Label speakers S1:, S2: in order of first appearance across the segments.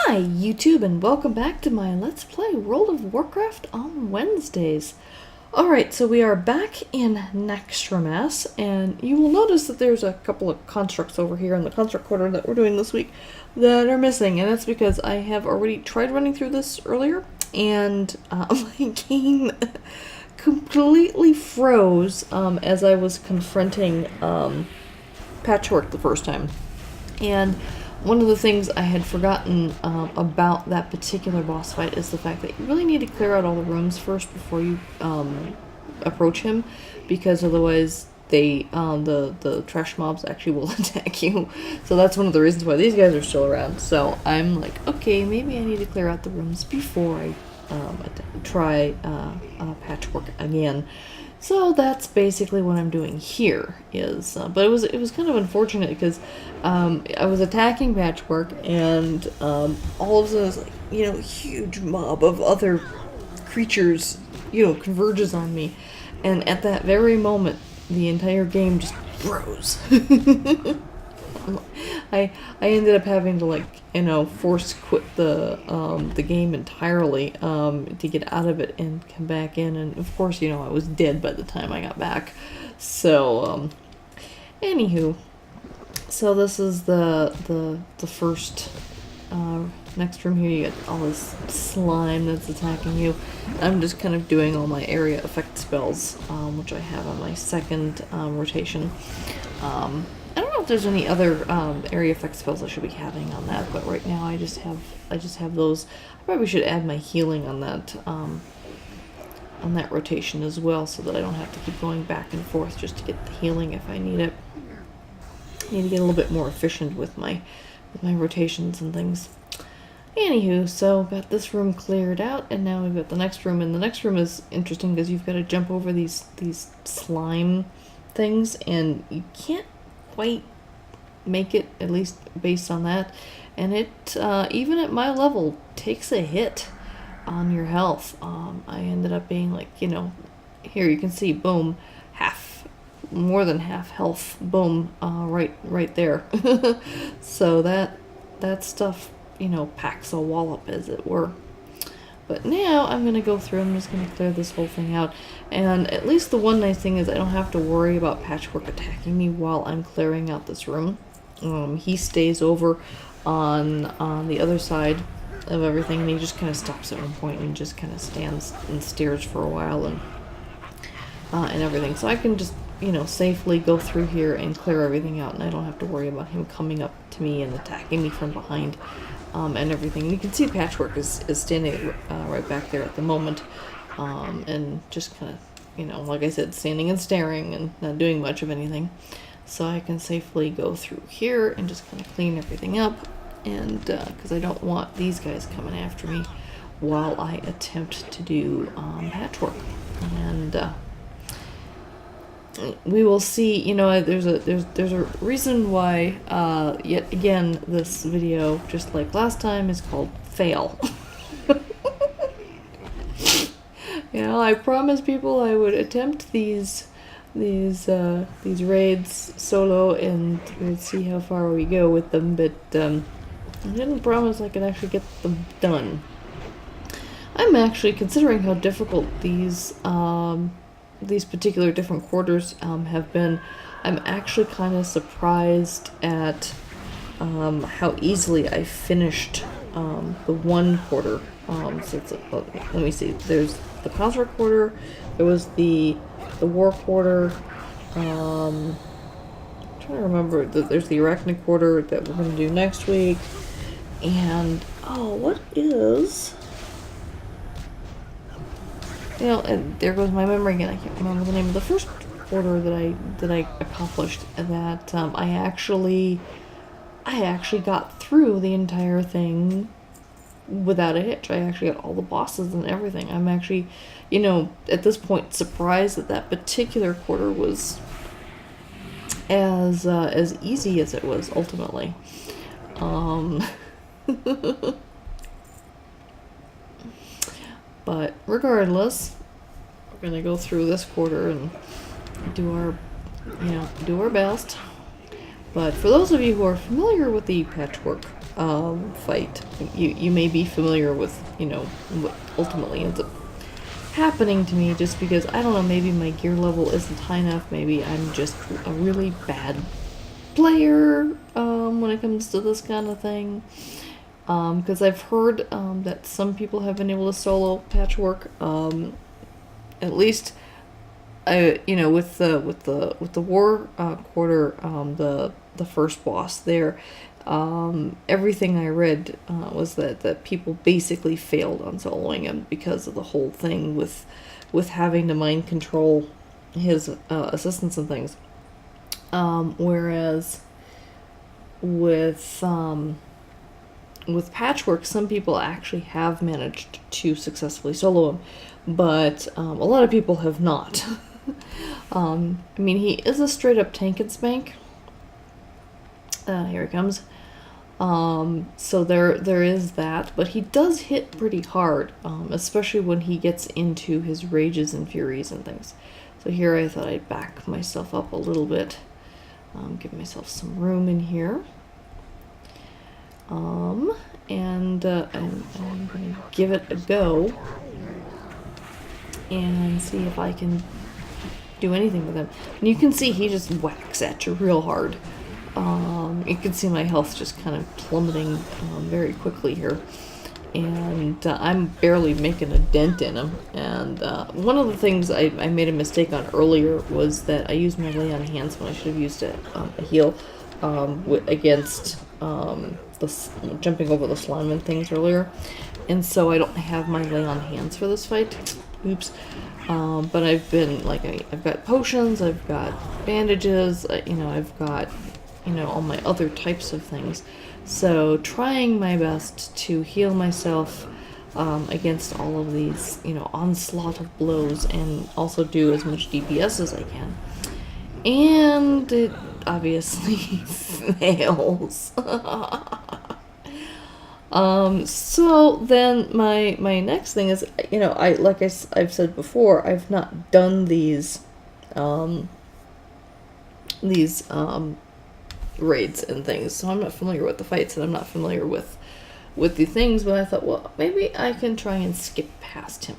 S1: Hi YouTube, and welcome back to my Let's Play World of Warcraft on Wednesdays. Alright, so we are back in Naxxramas, and you will notice that there's a couple of constructs over here in the Construct Quarter that we're doing this week that are missing, and that's because I have already tried running through this earlier, and my game completely froze as I was confronting Patchwerk the first time. And one of the things I had forgotten about that particular boss fight is the fact that you really need to clear out all the rooms first before you approach him, because otherwise they the trash mobs actually will attack you. So that's one of the reasons why these guys are still around. So I'm like, okay, maybe I need to clear out the rooms before I try Patchwerk again. So that's basically what I'm doing here. But it was kind of unfortunate because I was attacking Patchwerk, and all of a sudden, it's like, a huge mob of other creatures, converges on me, and at that very moment, the entire game just froze. I ended up having to force quit the game entirely to get out of it and come back in, and of course I was dead by the time I got back. So anywho, so this is the first next room here. You get all this slime that's attacking you. I'm just kind of doing all my area effect spells, which I have on my second rotation. I don't know if there's any other area effect spells I should be having on that, but right now I just have those. I probably should add my healing on that rotation as well, so that I don't have to keep going back and forth just to get the healing if I need it. I need to get a little bit more efficient with my rotations and things. Anywho, so got this room cleared out, and now we've got the next room, and the next room is interesting because you've got to jump over these slime things, and you can't quite make it, at least based on that, and it even at my level takes a hit on your health. I ended up being like, here you can see, boom, more than half health, boom, right there. So that stuff packs a wallop, as it were. But now I'm going to go through, I'm just going to clear this whole thing out. And at least the one nice thing is I don't have to worry about Patchwerk attacking me while I'm clearing out this room. He stays over on the other side of everything, and he just kind of stops at one point and just kind of stands and stares for a while and everything. So I can just, safely go through here and clear everything out, and I don't have to worry about him coming up to me and attacking me from behind. And everything. And you can see Patchwerk is standing right back there at the moment, and just kind of, like I said, standing and staring and not doing much of anything. So I can safely go through here and just kind of clean everything up, and because I don't want these guys coming after me while I attempt to do Patchwerk. And we will see. There's a reason why yet again this video, just like last time, is called fail. I promised people I would attempt these raids solo, and we'd see how far we go with them, but I didn't promise I could actually get them done. I'm actually considering how difficult these particular different quarters have been. I'm actually kind of surprised at how easily I finished the one quarter. Let me see. There's the Construct Quarter. There was the War Quarter. I'm trying to remember. There's the Arachnid Quarter that we're going to do next week. And what is? And there goes my memory again. I can't remember the name of the first quarter that I accomplished. That I actually got through the entire thing without a hitch. I actually got all the bosses and everything. I'm actually, at this point, surprised that particular quarter was as easy as it was ultimately. But regardless, we're gonna go through this quarter and do our best. But for those of you who are familiar with the Patchwerk fight. You may be familiar with, you know, what ultimately ends up happening to me, just because, I don't know, maybe my gear level isn't high enough, maybe I'm just a really bad player when it comes to this kind of thing. Because I've heard that some people have been able to solo Patchwerk. At least, you know, with the War Quarter, the first boss there, everything I read was that people basically failed on soloing him because of the whole thing with having to mind control his assistants and things. Whereas with Patchwerk, some people actually have managed to successfully solo him, but a lot of people have not. I mean, he is a straight up tank and spank. Here he comes. So there is that, but he does hit pretty hard, especially when he gets into his rages and furies and things. So here I thought I'd back myself up a little bit, give myself some room in here. And I'm going to give it a go and see if I can do anything with him. And you can see he just whacks at you real hard. You can see my health just kind of plummeting very quickly here. And I'm barely making a dent in him. And one of the things I made a mistake on earlier was that I used my lay on hands when I should have used a heal against jumping over the slime and things earlier. And so I don't have my lay on hands for this fight. Oops. But I've been, like, I've got potions, I've got bandages, you know, I've got, you know, all my other types of things. So trying my best to heal myself against all of these, you know, onslaught of blows, and also do as much DPS as I can. And it obviously fails. So then my next thing is, you know, I've said before, I've not done these raids and things, so I'm not familiar with the fights, and I'm not familiar with the things, but I thought, well, maybe I can try and skip past him.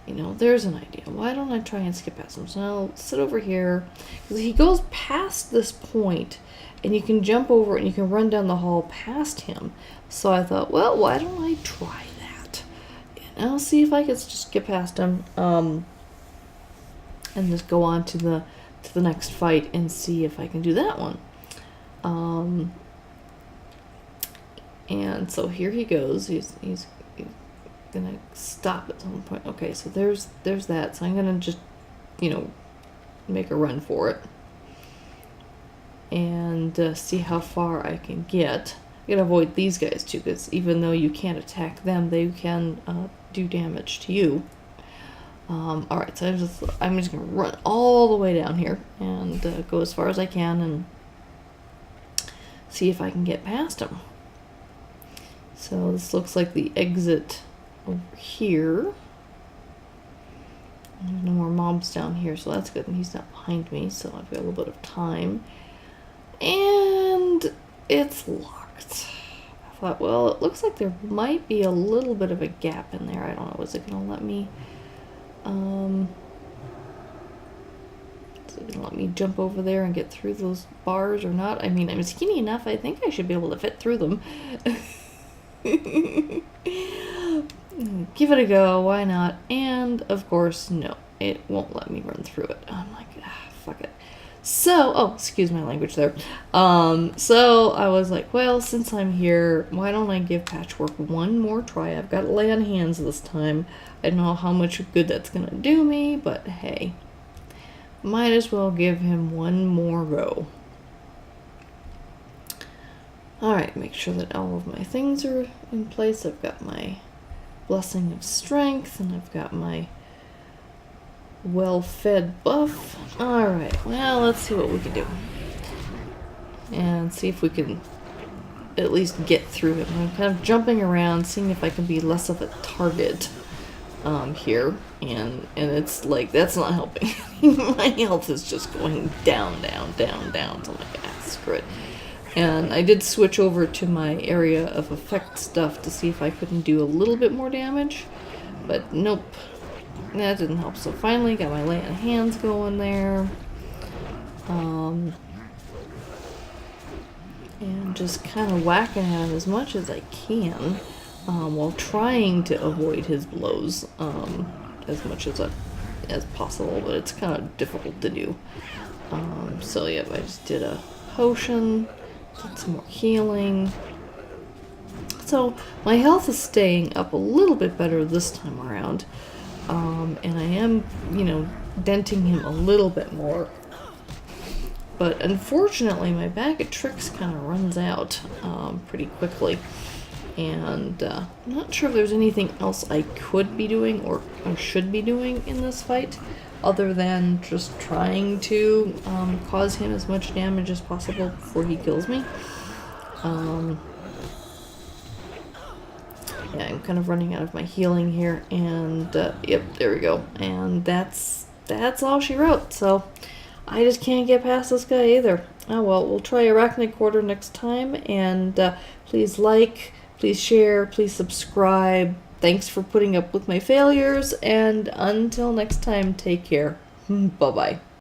S1: You know, there's an idea. Why don't I try and skip past him? So I'll sit over here, because he goes past this point, and you can jump over and you can run down the hall past him. So I thought, well, why don't I try that? And I'll see if I can just get past him, and just go on to the next fight and see if I can do that one. And so here he goes. He's gonna stop at some point. Okay, so there's that. So I'm gonna just, you know, make a run for it and see how far I can get. I gotta avoid these guys too, because even though you can't attack them, they can do damage to you. Alright, so I'm just gonna run all the way down here and go as far as I can and see if I can get past him. So this looks like the exit over here. There's no more mobs down here, so that's good. And he's not behind me, so I've got a little bit of time. And it's locked. I thought, well, it looks like there might be a little bit of a gap in there. I don't know. Is it going to let me... is it going to let me jump over there and get through those bars or not? I mean, I'm skinny enough. I think I should be able to fit through them. Give it a go, why not? And of course, no, it won't let me run through it. I'm like, fuck it. So, oh, excuse my language there. So I was like, well, since I'm here, why don't I give Patchwerk one more try? I've got to lay on hands this time. I don't know how much good that's gonna do me, but hey, might as well give him one more go. Alright, make sure that all of my things are in place. I've got my Blessing of Strength, and I've got my well-fed buff. Alright, well, let's see what we can do. And see if we can at least get through him. I'm kind of jumping around, seeing if I can be less of a target here. And it's like, that's not helping. My health is just going down, down, down, down. So I'm like, screw it. And I did switch over to my area of effect stuff to see if I couldn't do a little bit more damage, but nope, that didn't help. So finally got my lay on hands going there. And just kind of whacking at him as much as I can, while trying to avoid his blows as much as possible, but it's kind of difficult to do. So yeah, I just did a potion, did some more healing. So my health is staying up a little bit better this time around, and I am, denting him a little bit more. But unfortunately, my bag of tricks kind of runs out pretty quickly. And I'm not sure if there's anything else I could be doing or should be doing in this fight, other than just trying to cause him as much damage as possible before he kills me. Yeah, I'm kind of running out of my healing here, and yep, there we go. And that's all she wrote. So I just can't get past this guy either. Oh well, we'll try Arachnid Quarter next time, and please like, please share, please subscribe. Thanks for putting up with my failures, and until next time, take care. Bye-bye.